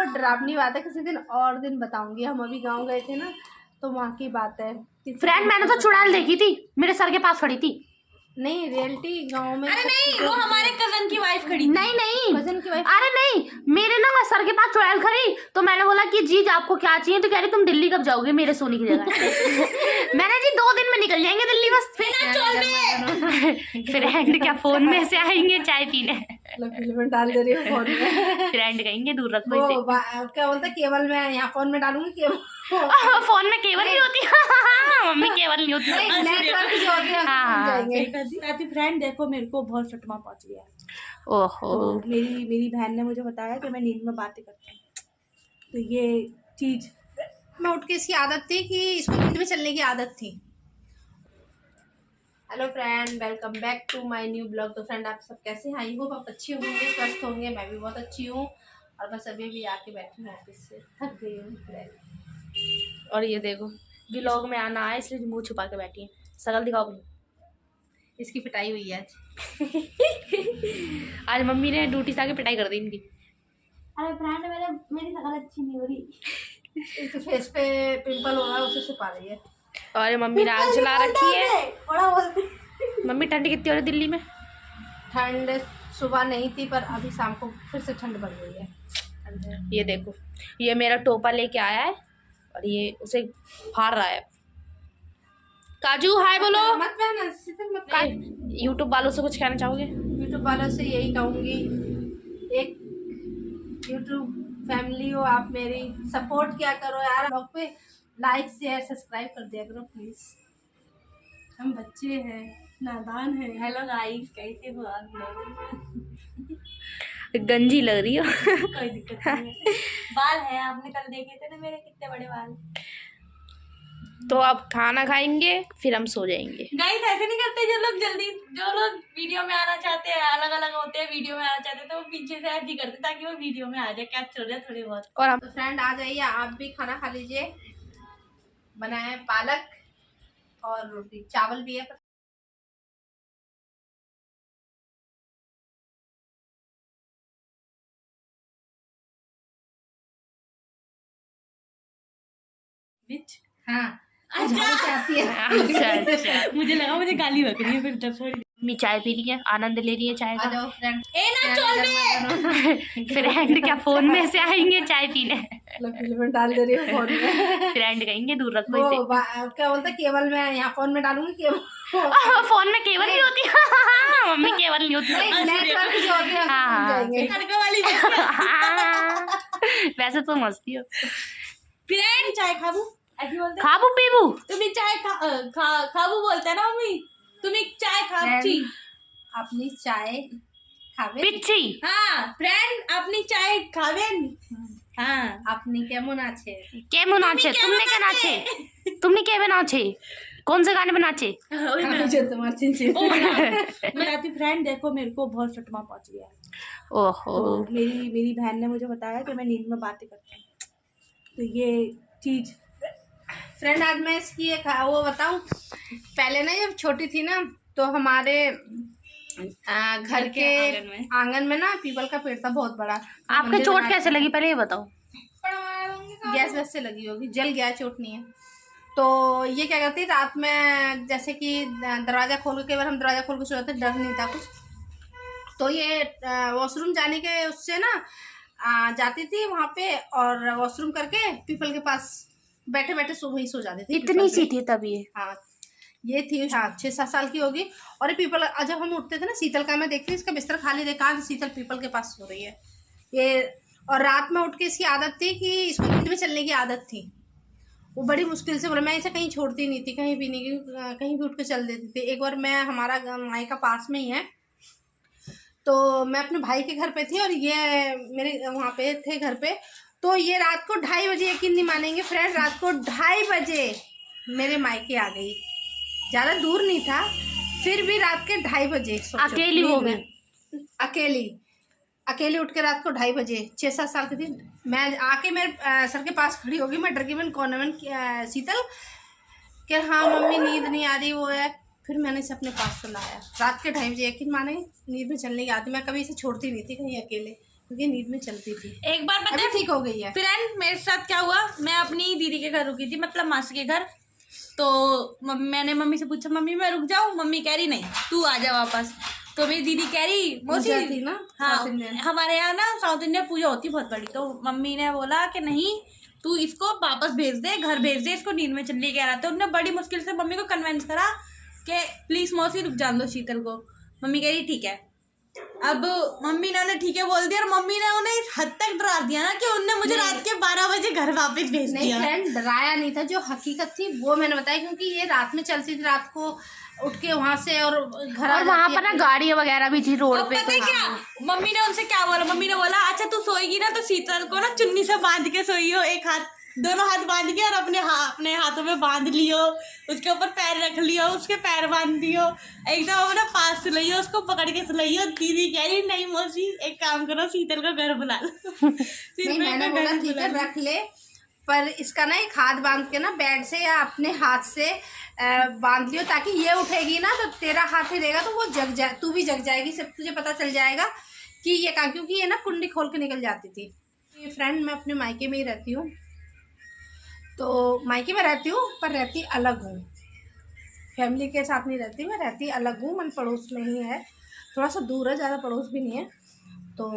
बहुत डरावनी बात है, किसी दिन और दिन बताऊंगी। हम अभी गांव गए थे ना, तो वहाँ की बात है। फ्रेंड मैंने तो चुड़ैल देखी थी, मेरे सर के पास खड़ी थी। नहीं, रियलिटी गांव में। अरे नहीं, वो हमारे कजन की वाइफ खड़ी। नहीं कजन की वाइफ। अरे नहीं, मेरे ना सर के पास चुड़ैल खड़ी, तो मैंने बोला कि जी आपको क्या चाहिए, तो कह रही तुम दिल्ली कब जाओगे मेरे सोने की जगह। मैंने जी 2 दिन में निकल जाएंगे दिल्ली बस। फ्रेंड क्या फोन में से आएंगे चाय पीने, फिल्म डाल दे रही हूँ फोन में। फ्रेंड कहेंगे दूर रखो इसे। क्या बोलता, केवल मैं यहाँ फोन में डालूंगी केवल। फोन में केबल नहीं होती। मम्मी केबल नहीं होती। नेटवर्क जो होते हैं। फ्रेंड देखो, मेरे को बहुत सटमा पहुंच गया। ओहो, तो मेरी बहन ने मुझे बताया कि मैं नींद में बातें करती हूँ, तो ये चीज मैं उठ के इसकी आदत थी कि इसको नींद में चलने की आदत थी। Hello friend, welcome back to my new blog. तो फ्रेंड आप सब कैसे हैं? आई होप आप अच्छे होंगे, स्वस्थ होंगे। मैं भी बहुत अच्छी हूँ और बस अभी भी आके बैठी हूँ ऑफिस से, थक गई हूँ। और ये देखो व्लॉग में आना आया इसलिए मुंह छुपा के बैठी है। शकल दिखाओ अपनी। इसकी पिटाई हुई है आज। आज मम्मी ने ड्यूटी से आके पिटाई कर दी इनकी। अरे फ्रेंड, मेरी शकल अच्छी नहीं हो रही। इसके फेस पे पिंपल हो रहा है, उसे छुपा रही है। और मम्मी ने आग जला रखी है। मम्मी ठंडी कितनी हो रही दिल्ली में? ठंड सुबह नहीं थी, पर अभी शाम को फिर से ठंड बढ़ गई है। ये देखो, ये मेरा टोपा लेके आया है और ये उसे फाड़ रहा है। काजू हाय बोलो। मत बहना, मत। यूट्यूब वालों से कुछ कहना चाहोगे? यूट्यूब वालों से यही कहूँगी, एक यूट्यूब फैमिली हो आप, मेरी सपोर्ट क्या करो यार। ब्लॉग पे लाइक शेयर सब्सक्राइब कर दिया करो प्लीज। हम बच्चे हैं, नादान हैं। हेलो गाइस, कैसे हो आप लोग? गंजी लग रही हो। कोई दिक्कत नहीं है। बाल है, आपने कल देखे थे ना मेरे कितने बड़े बाल। तो अब खाना खाएंगे फिर हम सो जाएंगे। गाइस ऐसे नहीं करते जो लोग वीडियो में आना चाहते हैं, अलग अलग होते हैं, वीडियो में आना चाहते हैं तो वो पीछे से ऐसे ही करते ताकि वो वीडियो में आ जाए, कैप्चर हो जाए थोड़ी बहुत। और हम तो फ्रेंड आ जाइए, आप भी खाना खा लीजिए। बनाए पालक और रोटी, चावल भी है। हाँ, चाहती है। अच्छा मुझे लगा मुझे गाली बक रही है फिर तब थोड़ी। मम्मी चाय पी रही है, आनंद ले रही है चाय आ का। जाओ फ्रेंड। ए ना चल फ्रेंड क्या फोन में से आएंगे चाय पीने। फिल्म डाल दे रही हूँ फोन में। फ्रेंड कहेंगे दूर रखो इसे। क्या बोलता, केवल मैं यहाँ फोन में डालूंगी केवल। फोन में केबल नहीं होती। मम्मी केबल नहीं होती। नेटवर्क जो होते हैं हाँ, जाएंगे। तड़का वाली वैसे तो मस्ती हो। फ्रेंड चाय खाबू ऐसी बोलते हैं। खाबू पीबू तुम्हें चाय खाबू बोलते हैं ना मम्मी, तुम्हें चाय खाबची। अपनी चाय खावे पिच्छी। हाँ फ्रेंड, अपनी चाय खावेन। हाँ अपनी केमन आछे। केमन आछे? तुमने क्या नाचे? तुमने क्या बनाचे? कौन से गाने बनाचे? तुम्हारे चिंचिन। मेरा फ्रेंड देखो, मेरे को बहुत सटमा पहुंच गया। ओहो, तो मेरी बहन ने मुझे बताया कि मैं नींद में बातें करती हूँ, तो ये चीज। फ्रेंड आज मैं इसकी एक वो बताऊं। पहले ना जब छोटी थी ना, तो हमारे घर के आंगन में ना पीपल का पेड़ था बहुत बड़ा। आपके चोट कैसे लगी पहले ये बताओ। गैस वैस से लगी होगी, जल गया, चोट नहीं है। तो ये क्या करती, रात में जैसे कि दरवाजा खोल के, कई बार हम दरवाजा खोल के सो जाते, डर नहीं था कुछ। तो ये वॉशरूम जाने के उससे ना जाती थी वहाँ पे, और वॉशरूम करके पीपल के पास बैठे बैठे वहीं सो जाती थी। इतनी सी थी तब ये? हाँ, ये थी 6-7 साल की होगी। और ये पीपल, जब हम उठते थे ना, शीतल का मैं देखती थी इसका बिस्तर खाली देखा, शीतल पीपल के पास सो रही है ये। और रात में उठ के इसकी आदत थी कि इसको नींद में चलने की आदत थी। वो बड़ी मुश्किल से बोला, मैं इसे कहीं छोड़ती नहीं थी, कहीं भी नहीं, कहीं भी उठ के चल देती थी। एक बार मैं, हमारा मायका पास में ही है, तो मैं अपने भाई के घर पे थी और ये मेरे वहाँ पे थे घर पे। तो ये रात को 2:30 बजे, यकीन नहीं मानेंगे फ्रेंड, रात को 2:30 बजे मेरे मायके आ गई। ज़्यादा दूर नहीं था, फिर भी रात के 2:30 बजे अकेली हो गई। अकेली उठ के रात को 2:30 बजे, 6-7 साल की थी मैं। आके मेरे सर के पास खड़ी होगी, मैं डर गई। मैंने कौन है? मैंने शीतल कि हाँ मम्मी नींद नहीं आ रही वो है। फिर मैंने इसे अपने पास सुलाया रात के 2:30 बजे। यकीन माने नींद में चलने की आती, मैं कभी इसे छोड़ती नहीं थी कहीं अकेले, क्योंकि नींद में चलती थी। एक बार पता अभी है ठीक हो गई है। फ्रेंड मेरे साथ क्या हुआ, मैं अपनी दीदी के घर रुकी थी, मतलब मासी के घर। तो मैंने मम्मी से पूछा, मम्मी मैं रुक जाऊँ? मम्मी कह रही नहीं तू आ जा वापस। तो मेरी दीदी कह रही मौसी पूजा थी ना हाँ साउथ इंडियन। हमारे यहाँ ना साउथ इंडियन पूजा होती बहुत बड़ी। तो मम्मी ने बोला कि नहीं तू इसको वापस भेज दे, घर भेज दे, इसको नींद में चलने कह रहा था। उन्होंने बड़ी मुश्किल से मम्मी को कन्विंस करा कि प्लीज मौसी रुक जान दो शीतल को। मम्मी कह रही ठीक है। अब मम्मी ने उन्हें ठीक है बोल दिया, और मम्मी ने उन्हें इस हद तक डरा दिया ना कि उनने मुझे रात के 12 बजे घर वापस भेज नहीं दिया। फ्रेंड, डराया नहीं था, जो हकीकत थी वो मैंने बताया, क्योंकि ये रात में चलती थी, रात को उठ के वहां से और घर और वहाँ पर ना गाड़ियाँ वगैरह भी थी रोड अब पे। पता है क्या मम्मी ने उनसे क्या बोला? मम्मी ने बोला अच्छा तू सोएगी ना तो शीतल को ना चुन्नी से बांध के सोइयो, एक हाथ दोनों हाथ बांध के, और अपने हाथों में बांध लियो, उसके ऊपर पैर रख लियो, उसके पैर बांध दियो, एकदम अपना पास सुलाइयो, उसको पकड़ के सुलाइयो। दीदी कह रही नहीं मौसी एक काम करो शीतल का घर बुला लो। नहीं मैंने बोला ठीक है रख ले, पर इसका ना एक हाथ बांध के ना बेड से या अपने हाथ से बांध लियो, ताकि ये उठेगी ना तो तेरा हाथ ही रहेगा तो वो जग जाए, तू भी जग जाएगी, सब तुझे पता चल जाएगा कि ये कहाँ, क्योंकि ये ना कुंडी खोल के निकल जाती थी। ये फ्रेंड मैं अपने मायके में ही रहती हूँ, तो मायके में रहती हूँ पर रहती अलग हूँ, फैमिली के साथ नहीं रहती, मैं रहती अलग हूँ, मन पड़ोस में ही है, थोड़ा सा दूर है, ज़्यादा पड़ोस भी नहीं है। तो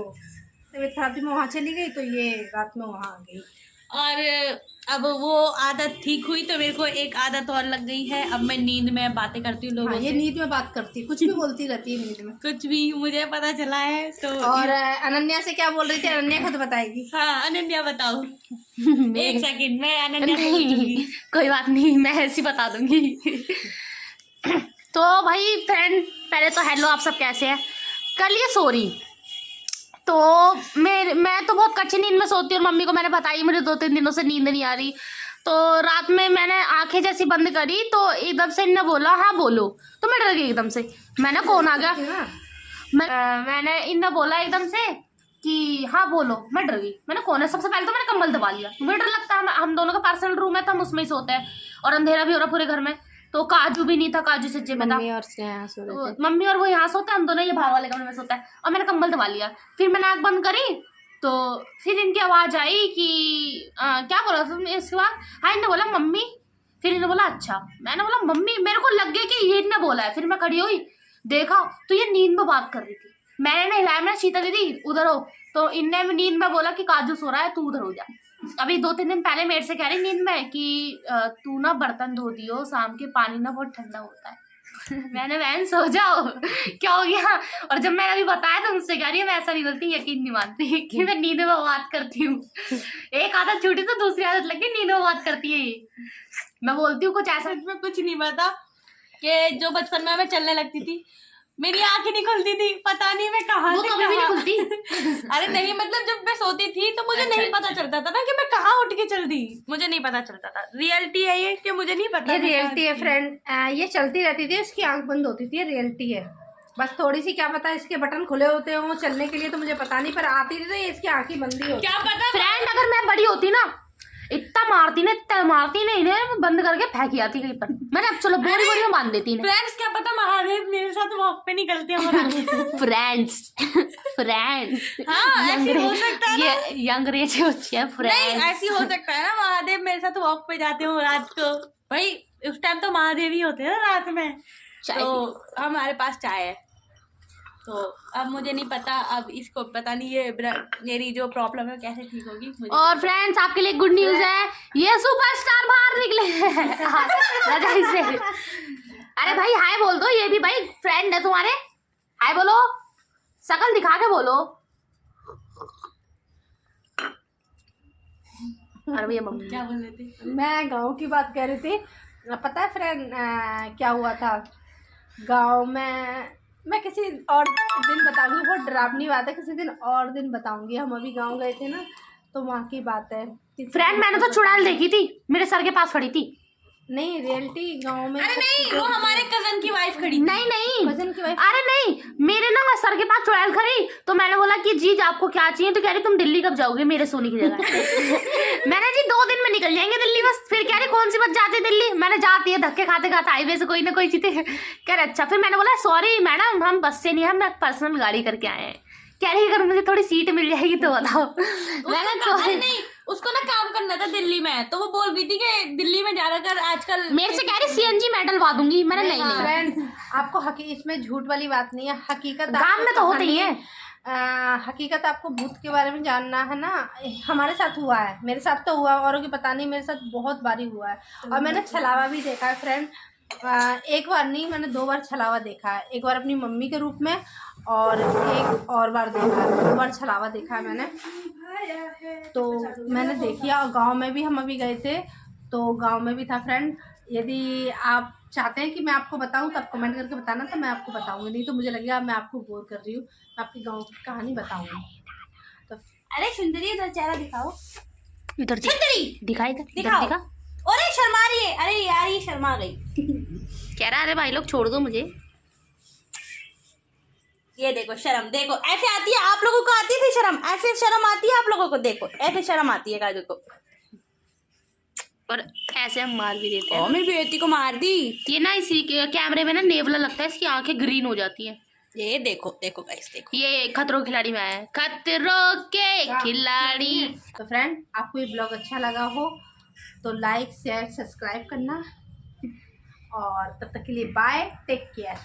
तबीयत खराब थी, मैं वहाँ चली गई, तो ये रात में वहाँ आ गई। और अब वो आदत ठीक हुई तो मेरे को एक आदत और लग गई है, अब मैं नींद में बातें करती हूँ लोगों हाँ, ये से। नींद में बात करती है, कुछ भी बोलती रहती है नींद में। कुछ भी मुझे पता चला है तो। और अनन्या से क्या बोल रही थी, अनन्या खुद बताएगी। हाँ अनन्या बताओ। एक सेकंड मैं अनन्या को पूछूंगी। नहीं कोई बात नहीं, मैं ऐसी बता दूंगी। तो भाई फ्रेंड पहले तो हेलो, आप सब कैसे हैं? कल ये सो रही, तो मैं तो बहुत कच्ची नींद में सोती हूँ, और मम्मी को मैंने बताई मुझे 2-3 दिनों से नींद नहीं आ रही। तो रात में मैंने आंखें जैसी बंद करी तो एकदम से इन्होंने बोला हाँ बोलो, तो मैं डर गई एकदम से। मैंने कौन आ गया, मैंने इन्होंने बोला एकदम से कि हाँ बोलो, मैं डर गई। मैंने कौन है, सबसे पहले तो मैंने कंबल दबा लिया, मुझे डर लगता है, हम दोनों का पर्सनल रूम है तो हम उसमें ही सोते हैं, और अंधेरा भी हो रहा पूरे घर में। तो काजू भी नहीं था, काजू सच्चे में था, मम्मी और वो यहाँ सोते हैं, हम दोनों ये बाहर वाले कमरे में सोता है, और मैंने कंबल दबा लिया। फिर मैंने आँख बंद करी तो फिर इनकी आवाज़ आई कि क्या बोला तुमने? इसके बाद हाँ इन्होंने बोला मम्मी, फिर इन्होंने बोला अच्छा, मैंने बोला मम्मी, मेरे को लग गया कि ये इन्होंने बोला है। फिर मैं खड़ी हुई, देखा तो ये नींद में बात कर रही थी, मैंने ना हिलाया, मैंने शीतल दीदी उधर हो, तो इनने नींद में बोला कि काजू सो रहा है तू उधर हो जा। अभी 2-3 दिन पहले मेरे से कह रही नींद में कि तू ना बर्तन धो दियो, शाम के पानी ना बहुत ठंडा होता है। मैंने बहन सो जाओ, क्या हो गया? और जब मैंने अभी बताया तो मुझसे कह रही है मैं ऐसा नहीं बोलती, यकीन नहीं मानती कि मैं नींद में बात करती हूँ। एक आदत छूटी तो दूसरी आदत लगी, नींद में बात करती है ये। मैं बोलती हूँ कुछ ऐसा, में कुछ नहीं पता कि जो बचपन में मैं चलने लगती थी, मेरी आंखें नहीं खुलती थी, पता नहीं मैं कहाँ वो से कभी भी नहीं कहाँ। खुलती। अरे नहीं मतलब जब मैं सोती थी तो मुझे अच्छा, नहीं पता चलता था ना कि मैं कहाँ उठ के चल दी, मुझे नहीं पता चलता था। रियलिटी है ये कि मुझे नहीं पता। ये रियलिटी है फ्रेंड, ये चलती रहती थी, इसकी आंख बंद होती थी, ये रियलिटी है। बस थोड़ी सी क्या पता इसके बटन खुले होते हो चलने के लिए, तो मुझे पता नहीं, पर आती थी तो ये इसकी आंखें बंद ही होती। क्या पता फ्रेंड अगर मैं बड़ी होती ना, इतना मारती ना इन्हें, बंद करके फेंकी आती कहीं पर। मैंने अब चलो बोरी बोरी में बांध देती। फ्रेंड्स क्या पता महादेव मेरे साथ वॉक पे निकलते हैं। फ्रेंड्स हाँ ऐसी हो सकता है ना? ये यंग रेज होती है नहीं फ्रेंड्स। ऐसी हो सकता है ना, महादेव मेरे साथ वॉक पे जाते हो रात को, भाई उस टाइम तो महादेव ही होते हैं ना रात में। तो हमारे पास चाय है, तो अब मुझे नहीं पता, अब इसको पता नहीं ये मेरी जो प्रॉब्लम है कैसे ठीक होगी मुझे। और फ्रेंड्स आपके लिए गुड न्यूज है, ये सुपरस्टार बाहर निकले रजाई से। अरे भाई हाय बोल दो, ये भी भाई फ्रेंड है तुम्हारे, हाय बोलो, शकल दिखा के बोलो। अरे भैया मम्मी क्या बोल रहे थे? मैं गांव की बात कह रही थी। पता है फ्रेंड क्या हुआ था गांव में, मैं किसी और दिन बताऊंगी, बहुत डरावनी बात है, किसी दिन और दिन बताऊंगी। हम अभी गांव गए थे ना, तो वहाँ की बात है। फ्रेंड मैंने तो चुड़ैल देखी थी, मेरे सर के पास खड़ी थी। नहीं रियलिटी गांव में। अरे नहीं वो हमारे कजन की वाइफ खड़ी थी। नहीं कजन की वाइफ। अरे नहीं, मेरे ना सर के पास चुड़ैल खड़ी, तो मैंने बोला कि जी आपको क्या चाहिए, तो कह रही तुम दिल्ली कब जाओगे मेरे सोने की जगह। मैंने जी 2 दिन में निकल जाएंगे दिल्ली बस। फिर कह रही कौन सी बस जाती दिल्ली, मैंने जाती है धक्के खाते खाते हाईवे से कोई ना कोई चीजें। कह रहे अच्छा। फिर मैंने बोला सॉरी मैडम हम बस से नहीं, हम पर्सनल गाड़ी करके आए हैं। कह रही अगर मुझे थोड़ी सीट मिल जाएगी तो बताओ। मैंने तो अरे नहीं, उसको ना काम करना था दिल्ली में, तो वो बोल रही थी कि दिल्ली में जाकर आजकल मेरे से कह रही CNG में डलवा दूंगी। मैंने नहीं नहीं फ्रेंड आपको इसमें झूठ वाली बात नहीं है, हकीकत गांव में तो होते ही है। हकीकत आपको भूत के बारे में जानना है ना, हमारे साथ हुआ है, मेरे साथ तो हुआ, औरों की पता नहीं, मेरे साथ बहुत बारी हुआ है। और मैंने छलावा भी देखा है फ्रेंड, एक बार नहीं, मैंने 2 बार छलावा देखा है। एक बार अपनी मम्मी के रूप में और एक और बार देखा है, 2 बार छलावा देखा है मैंने। तो मैंने देखी, और गांव में भी हम अभी गए थे, तो गांव में भी था फ्रेंड। यदि आप चाहते हैं कि मैं आपको बताऊं तो आप कमेंट करके बताना, तो मैं आपको बताऊंगी, नहीं तो मुझे लगेगा मैं आपको बोर कर रही हूँ, मैं आपकी गांव की कहानी बताऊंगी। तो अरे सुंदरी इधर चेहरा दिखाओ, इधर सुंदरी दिखा, इधर दिखाओ। दिखा। अरे शर्मा रही है, अरे यार ये शर्मा गई। कह रहा अरे भाई लोग छोड़ दो मुझे। ये देखो शर्म, देखो ऐसे आती है, आप लोगों को आती थी शर्म, ऐसे शर्म आती है आप लोगों को, देखो ऐसे शर्म आती है काजू को। और ऐसे हम मार भी देते हैं। मेरी बेटी को मार दी। ये ना इसी कैमरे में ना नेवला लगता है, इसकी आंखें ग्रीन हो जाती हैं। ये देखो देखो गाइस, देखो ये खतरों के खिलाड़ी में आया है, खतरों के खिलाड़ी। तो फ्रेंड आपको ये ब्लॉग अच्छा लगा हो तो लाइक शेयर सब्सक्राइब करना, और तब तक के लिए बाय, टेक केयर।